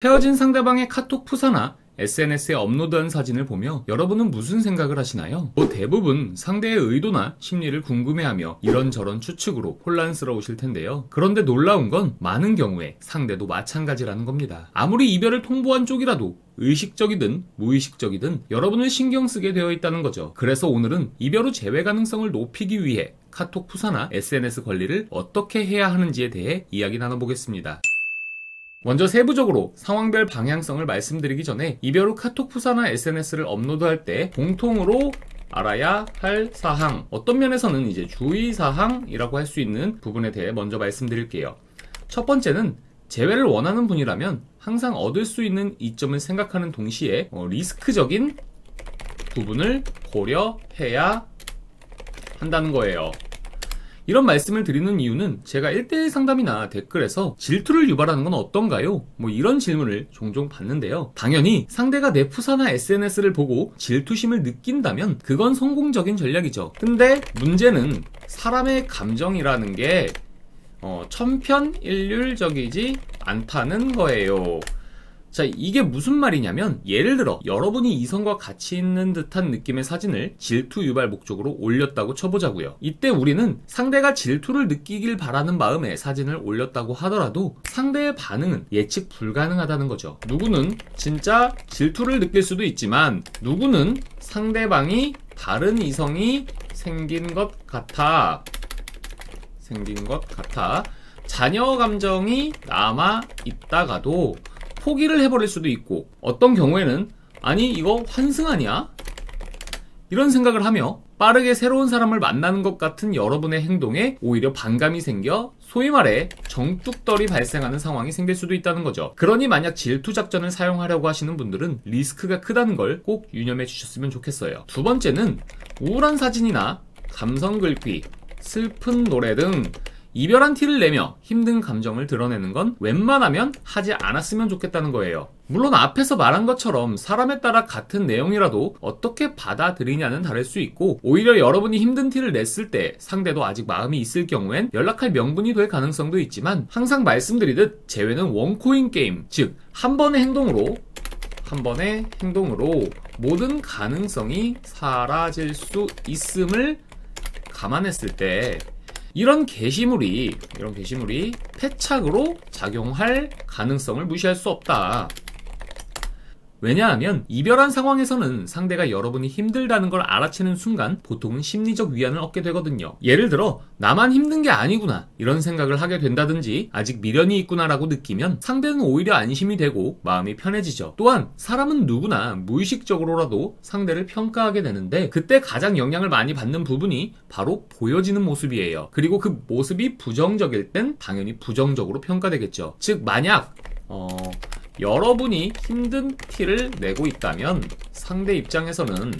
헤어진 상대방의 카톡 푸사나 SNS에 업로드한 사진을 보며 여러분은 무슨 생각을 하시나요? 대부분 상대의 의도나 심리를 궁금해하며 이런저런 추측으로 혼란스러우실 텐데요. 그런데 놀라운 건 많은 경우에 상대도 마찬가지라는 겁니다. 아무리 이별을 통보한 쪽이라도 의식적이든 무의식적이든 여러분을 신경 쓰게 되어 있다는 거죠. 그래서 오늘은 이별 후 재회 가능성을 높이기 위해 카톡 푸사나 SNS 관리를 어떻게 해야 하는지에 대해 이야기 나눠보겠습니다. 먼저 세부적으로 상황별 방향성을 말씀드리기 전에 이별 후 카톡 푸사나 SNS를 업로드할 때 공통으로 알아야 할 사항, 어떤 면에서는 이제 주의사항이라고 할 수 있는 부분에 대해 먼저 말씀드릴게요. 첫 번째는 재회를 원하는 분이라면 항상 얻을 수 있는 이점을 생각하는 동시에 리스크적인 부분을 고려해야 한다는 거예요. 이런 말씀을 드리는 이유는 제가 1대1 상담이나 댓글에서 질투를 유발하는 건 어떤가요? 이런 질문을 종종 받는데요. 당연히 상대가 내 푸사나 SNS를 보고 질투심을 느낀다면 그건 성공적인 전략이죠. 근데 문제는 사람의 감정이라는 게 천편일률적이지 않다는 거예요. 자, 이게 무슨 말이냐면 예를 들어 여러분이 이성과 같이 있는 듯한 느낌의 사진을 질투 유발 목적으로 올렸다고 쳐보자고요. 이때 우리는 상대가 질투를 느끼길 바라는 마음에 사진을 올렸다고 하더라도 상대의 반응은 예측 불가능하다는 거죠. 누구는 진짜 질투를 느낄 수도 있지만 누구는 상대방이 다른 이성이 생긴 것 같아 잔여 감정이 남아 있다가도 포기를 해버릴 수도 있고, 어떤 경우에는 아니 이거 환승 아니야? 이런 생각을 하며 빠르게 새로운 사람을 만나는 것 같은 여러분의 행동에 오히려 반감이 생겨 소위 말해 정뚝떨이 발생하는 상황이 생길 수도 있다는 거죠. 그러니 만약 질투 작전을 사용하려고 하시는 분들은 리스크가 크다는 걸 꼭 유념해 주셨으면 좋겠어요. 두 번째는 우울한 사진이나 감성 글귀, 슬픈 노래 등 이별한 티를 내며 힘든 감정을 드러내는 건 웬만하면 하지 않았으면 좋겠다는 거예요. 물론 앞에서 말한 것처럼 사람에 따라 같은 내용이라도 어떻게 받아들이냐는 다를 수 있고, 오히려 여러분이 힘든 티를 냈을 때 상대도 아직 마음이 있을 경우엔 연락할 명분이 될 가능성도 있지만, 항상 말씀드리듯 재회는 원코인 게임, 즉 한 번의 행동으로 모든 가능성이 사라질 수 있음을 감안했을 때 이런 게시물이 패착으로 작용할 가능성을 무시할 수 없다. 왜냐하면 이별한 상황에서는 상대가 여러분이 힘들다는 걸 알아채는 순간 보통은 심리적 위안을 얻게 되거든요. 예를 들어 나만 힘든 게 아니구나 이런 생각을 하게 된다든지 아직 미련이 있구나라고 느끼면 상대는 오히려 안심이 되고 마음이 편해지죠. 또한 사람은 누구나 무의식적으로라도 상대를 평가하게 되는데, 그때 가장 영향을 많이 받는 부분이 바로 보여지는 모습이에요. 그리고 그 모습이 부정적일 땐 당연히 부정적으로 평가되겠죠. 즉 만약 여러분이 힘든 티를 내고 있다면 상대 입장에서는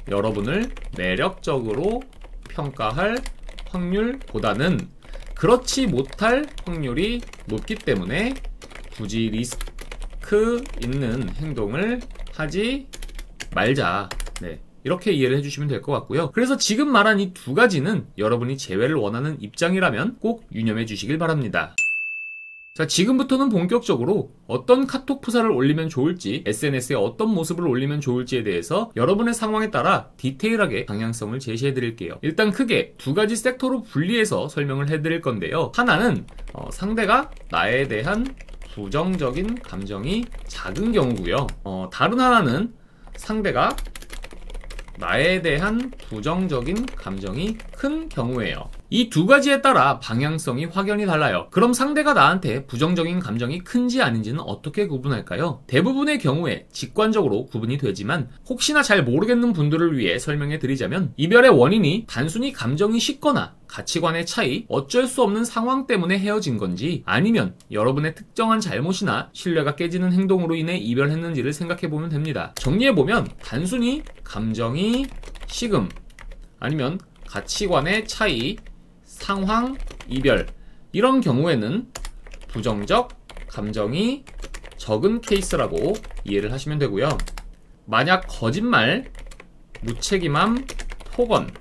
여러분을 매력적으로 평가할 확률보다는 그렇지 못할 확률이 높기 때문에 굳이 리스크 있는 행동을 하지 말자. 이렇게 이해를 해주시면 될 것 같고요. 그래서 지금 말한 이 두 가지는 여러분이 재회를 원하는 입장이라면 꼭 유념해 주시길 바랍니다. 자, 지금부터는 본격적으로 어떤 카톡 푸사를 올리면 좋을지, SNS에 어떤 모습을 올리면 좋을지에 대해서 여러분의 상황에 따라 디테일하게 방향성을 제시해 드릴게요. 일단 크게 두 가지 섹터로 분리해서 설명을 해 드릴 건데요. 하나는 상대가 나에 대한 부정적인 감정이 작은 경우고요. 다른 하나는 상대가 나에 대한 부정적인 감정이 큰 경우예요. 이 두 가지에 따라 방향성이 확연히 달라요. 그럼 상대가 나한테 부정적인 감정이 큰지 아닌지는 어떻게 구분할까요? 대부분의 경우에 직관적으로 구분이 되지만 혹시나 잘 모르겠는 분들을 위해 설명해 드리자면, 이별의 원인이 단순히 감정이 식거나 가치관의 차이, 어쩔 수 없는 상황 때문에 헤어진 건지, 아니면 여러분의 특정한 잘못이나 신뢰가 깨지는 행동으로 인해 이별했는지를 생각해 보면 됩니다. 정리해보면 단순히 감정이 식음, 아니면 가치관의 차이, 상황, 이별, 이런 경우에는 부정적 감정이 적은 케이스라고 이해를 하시면 되고요. 만약 거짓말, 무책임함, 폭언,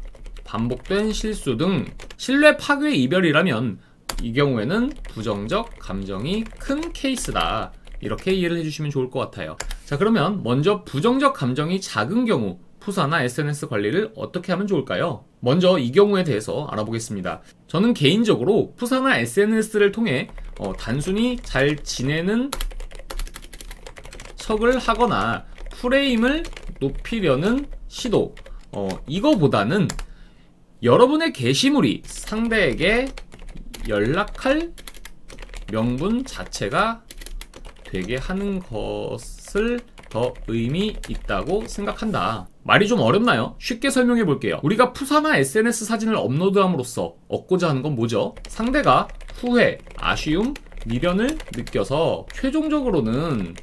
반복된 실수 등 신뢰 파괴 이별이라면 이 경우에는 부정적 감정이 큰 케이스다. 이렇게 이해를 해주시면 좋을 것 같아요. 자, 그러면 먼저 부정적 감정이 작은 경우 푸사나 SNS 관리를 어떻게 하면 좋을까요? 먼저 이 경우에 대해서 알아보겠습니다. 저는 개인적으로 푸사나 SNS를 통해 단순히 잘 지내는 척을 하거나 프레임을 높이려는 시도, 이거보다는 여러분의 게시물이 상대에게 연락할 명분 자체가 되게 하는 것을 더 의미 있다고 생각한다. 말이 좀 어렵나요? 쉽게 설명해 볼게요. 우리가 푸사나 SNS 사진을 업로드함으로써 얻고자 하는 건 뭐죠? 상대가 후회, 아쉬움, 미련을 느껴서 최종적으로는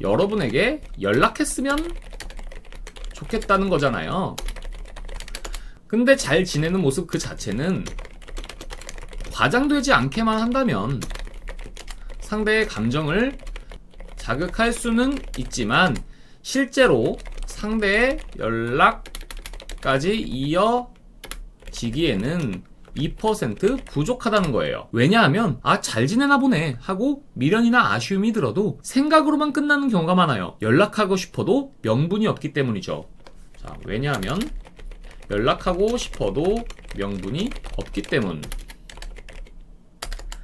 여러분에게 연락했으면 좋겠다는 거잖아요. 근데 잘 지내는 모습 그 자체는 과장되지 않게만 한다면 상대의 감정을 자극할 수는 있지만 실제로 상대의 연락까지 이어지기에는 2% 부족하다는 거예요. 왜냐하면 잘 지내나 보네 하고 미련이나 아쉬움이 들어도 생각으로만 끝나는 경우가 많아요. 연락하고 싶어도 명분이 없기 때문이죠. 자, 왜냐하면 연락하고 싶어도 명분이 없기 때문.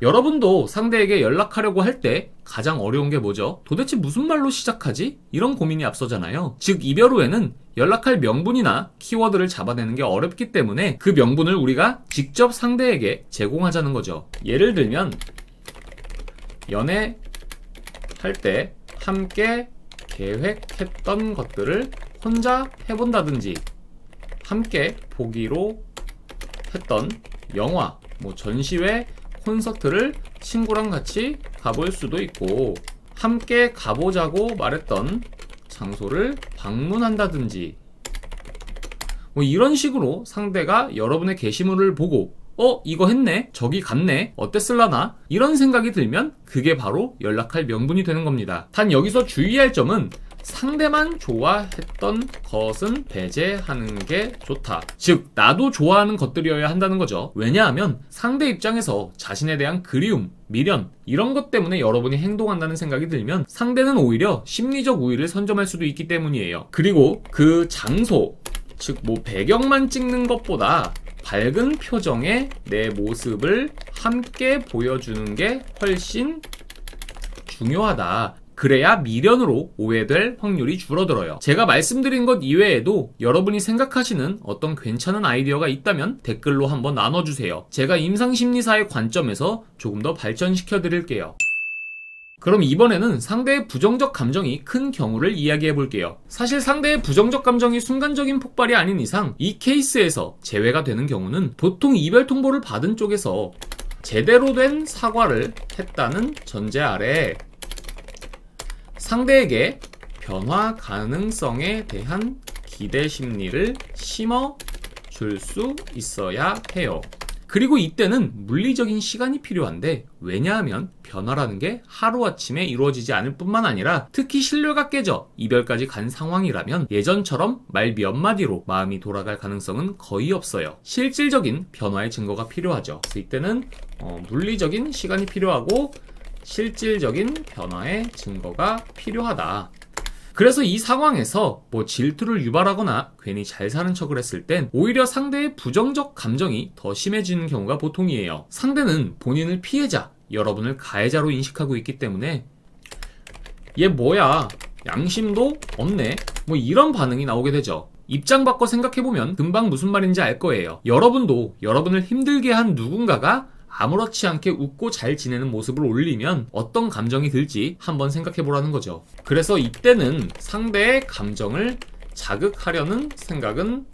여러분도 상대에게 연락하려고 할 때 가장 어려운 게 뭐죠? 도대체 무슨 말로 시작하지? 이런 고민이 앞서잖아요. 즉 이별 후에는 연락할 명분이나 키워드를 잡아내는 게 어렵기 때문에 그 명분을 우리가 직접 상대에게 제공하자는 거죠. 예를 들면 연애할 때 함께 계획했던 것들을 혼자 해본다든지 함께 보기로 했던 영화, 전시회, 콘서트를 친구랑 같이 가볼 수도 있고 함께 가보자고 말했던 장소를 방문한다든지 이런 식으로 상대가 여러분의 게시물을 보고 이거 했네? 저기 갔네? 어땠을라나? 이런 생각이 들면 그게 바로 연락할 명분이 되는 겁니다. 단 여기서 주의할 점은 상대만 좋아했던 것은 배제하는 게 좋다. 즉 나도 좋아하는 것들이어야 한다는 거죠. 왜냐하면 상대 입장에서 자신에 대한 그리움, 미련 이런 것 때문에 여러분이 행동한다는 생각이 들면 상대는 오히려 심리적 우위를 선점할 수도 있기 때문이에요. 그리고 그 장소, 즉 배경만 찍는 것보다 밝은 표정의 내 모습을 함께 보여주는 게 훨씬 중요하다. 그래야 미련으로 오해될 확률이 줄어들어요. 제가 말씀드린 것 이외에도 여러분이 생각하시는 어떤 괜찮은 아이디어가 있다면 댓글로 한번 나눠주세요. 제가 임상심리사의 관점에서 조금 더 발전시켜 드릴게요. 그럼 이번에는 상대의 부정적 감정이 큰 경우를 이야기해 볼게요. 사실 상대의 부정적 감정이 순간적인 폭발이 아닌 이상 이 케이스에서 제외가 되는 경우는 보통 이별 통보를 받은 쪽에서 제대로 된 사과를 했다는 전제 아래 상대에게 변화 가능성에 대한 기대 심리를 심어줄 수 있어야 해요. 그리고 이때는 물리적인 시간이 필요한데 왜냐하면 변화라는 게 하루아침에 이루어지지 않을 뿐만 아니라 특히 신뢰가 깨져 이별까지 간 상황이라면 예전처럼 말 몇 마디로 마음이 돌아갈 가능성은 거의 없어요. 실질적인 변화의 증거가 필요하죠. 이때는 물리적인 시간이 필요하고 실질적인 변화의 증거가 필요하다. 그래서 이 상황에서 질투를 유발하거나 괜히 잘 사는 척을 했을 땐 오히려 상대의 부정적 감정이 더 심해지는 경우가 보통이에요. 상대는 본인을 피해자, 여러분을 가해자로 인식하고 있기 때문에 얘 뭐야, 양심도 없네, 이런 반응이 나오게 되죠. 입장 바꿔 생각해보면 금방 무슨 말인지 알 거예요. 여러분도 여러분을 힘들게 한 누군가가 아무렇지 않게 웃고 잘 지내는 모습을 올리면 어떤 감정이 들지 한번 생각해보라는 거죠. 그래서 이때는 상대의 감정을 자극하려는 생각은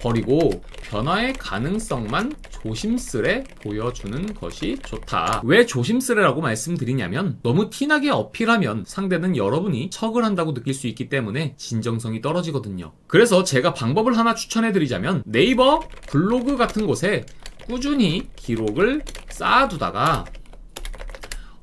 버리고 변화의 가능성만 조심스레 보여주는 것이 좋다. 왜 조심스레라고 말씀드리냐면 너무 티나게 어필하면 상대는 여러분이 척을 한다고 느낄 수 있기 때문에 진정성이 떨어지거든요. 그래서 제가 방법을 하나 추천해드리자면 네이버 블로그 같은 곳에 꾸준히 기록을 쌓아두다가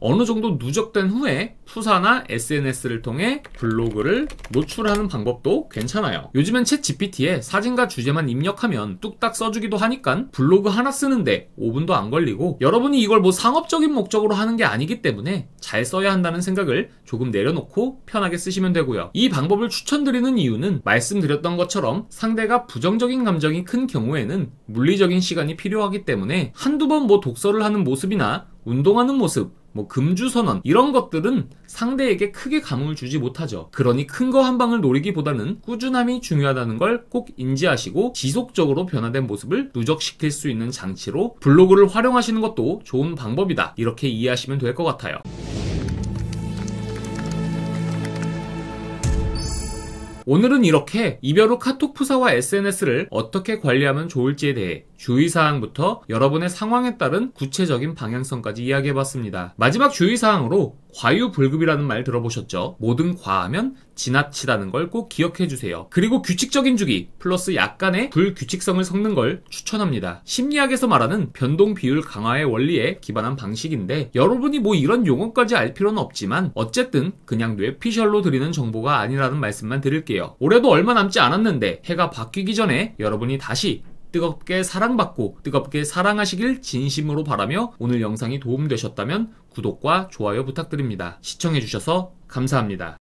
어느 정도 누적된 후에 푸사나 SNS를 통해 블로그를 노출하는 방법도 괜찮아요. 요즘엔 챗 GPT에 사진과 주제만 입력하면 뚝딱 써주기도 하니까 블로그 하나 쓰는데 5분도 안 걸리고, 여러분이 이걸 뭐 상업적인 목적으로 하는 게 아니기 때문에 잘 써야 한다는 생각을 조금 내려놓고 편하게 쓰시면 되고요. 이 방법을 추천드리는 이유는 말씀드렸던 것처럼 상대가 부정적인 감정이 큰 경우에는 물리적인 시간이 필요하기 때문에 한두 번 뭐 독서를 하는 모습이나 운동하는 모습, 뭐 금주선언 이런 것들은 상대에게 크게 감흥을 주지 못하죠. 그러니 큰 거 한 방을 노리기보다는 꾸준함이 중요하다는 걸 꼭 인지하시고 지속적으로 변화된 모습을 누적시킬 수 있는 장치로 블로그를 활용하시는 것도 좋은 방법이다, 이렇게 이해하시면 될 것 같아요. 오늘은 이렇게 이별 후 카톡 푸사와 SNS를 어떻게 관리하면 좋을지에 대해 주의사항부터 여러분의 상황에 따른 구체적인 방향성까지 이야기해봤습니다. 마지막 주의사항으로 과유불급이라는 말 들어보셨죠? 뭐든 과하면 지나치다는 걸 꼭 기억해주세요. 그리고 규칙적인 주기 플러스 약간의 불규칙성을 섞는 걸 추천합니다. 심리학에서 말하는 변동 비율 강화의 원리에 기반한 방식인데, 여러분이 뭐 이런 용어까지 알 필요는 없지만 어쨌든 그냥 뇌피셜로 드리는 정보가 아니라는 말씀만 드릴게요. 올해도 얼마 남지 않았는데 해가 바뀌기 전에 여러분이 다시 뜨겁게 사랑받고 뜨겁게 사랑하시길 진심으로 바라며, 오늘 영상이 도움되셨다면 구독과 좋아요 부탁드립니다. 시청해주셔서 감사합니다.